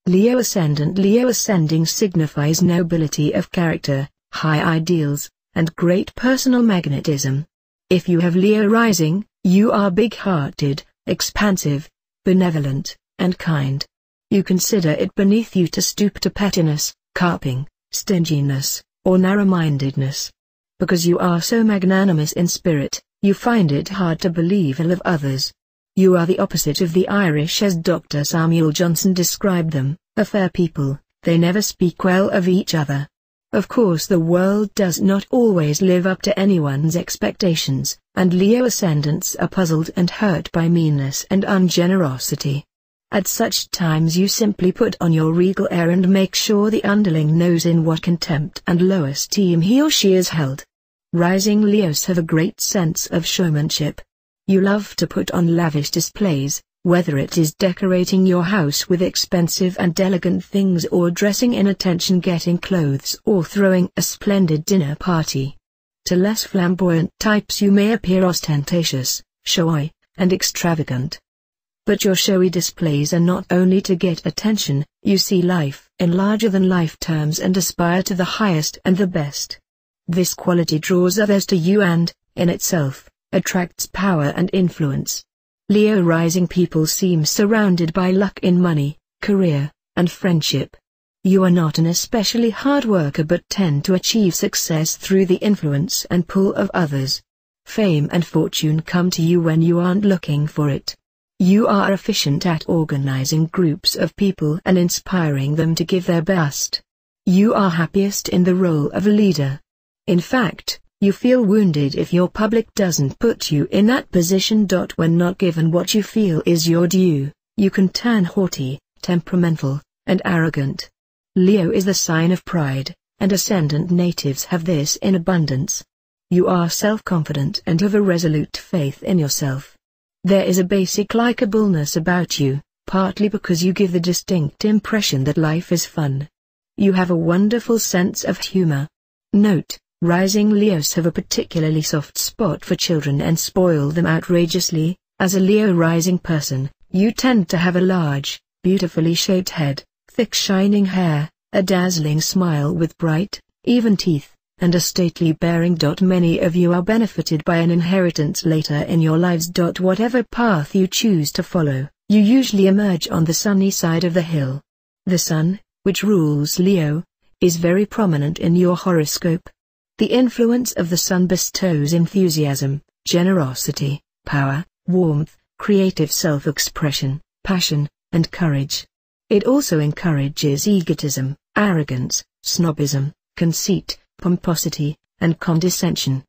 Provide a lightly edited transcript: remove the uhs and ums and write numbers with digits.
Leo Ascendant. Leo Ascending signifies nobility of character, high ideals, and great personal magnetism. If you have Leo rising, you are big-hearted, expansive, benevolent, and kind. You consider it beneath you to stoop to pettiness, carping, stinginess, or narrow-mindedness. Because you are so magnanimous in spirit, you find it hard to believe ill of others. You are the opposite of the Irish, as Dr. Samuel Johnson described them, a fair people. They never speak well of each other. Of course, the world does not always live up to anyone's expectations, and Leo ascendants are puzzled and hurt by meanness and ungenerosity. At such times you simply put on your regal air and make sure the underling knows in what contempt and low esteem he or she is held. Rising Leos have a great sense of showmanship. You love to put on lavish displays, whether it is decorating your house with expensive and elegant things or dressing in attention-getting clothes or throwing a splendid dinner party. To less flamboyant types you may appear ostentatious, showy, and extravagant. But your showy displays are not only to get attention. You see life in larger-than-life terms and aspire to the highest and the best. This quality draws others to you and, in itself, attracts power and influence. Leo rising people seem surrounded by luck in money, career, and friendship. You are not an especially hard worker but tend to achieve success through the influence and pull of others. Fame and fortune come to you when you aren't looking for it. You are efficient at organizing groups of people and inspiring them to give their best. You are happiest in the role of a leader. In fact, you feel wounded if your public doesn't put you in that position. When not given what you feel is your due, you can turn haughty, temperamental, and arrogant. Leo is the sign of pride, and ascendant natives have this in abundance. You are self-confident and have a resolute faith in yourself. There is a basic likableness about you, partly because you give the distinct impression that life is fun. You have a wonderful sense of humor. Note: rising Leos have a particularly soft spot for children and spoil them outrageously. As a Leo rising person, you tend to have a large, beautifully shaped head, thick shining hair, a dazzling smile with bright, even teeth, and a stately bearing. Many of you are benefited by an inheritance later in your lives. Whatever path you choose to follow, you usually emerge on the sunny side of the hill. The sun, which rules Leo, is very prominent in your horoscope. The influence of the sun bestows enthusiasm, generosity, power, warmth, creative self-expression, passion, and courage. It also encourages egotism, arrogance, snobism, conceit, pomposity, and condescension.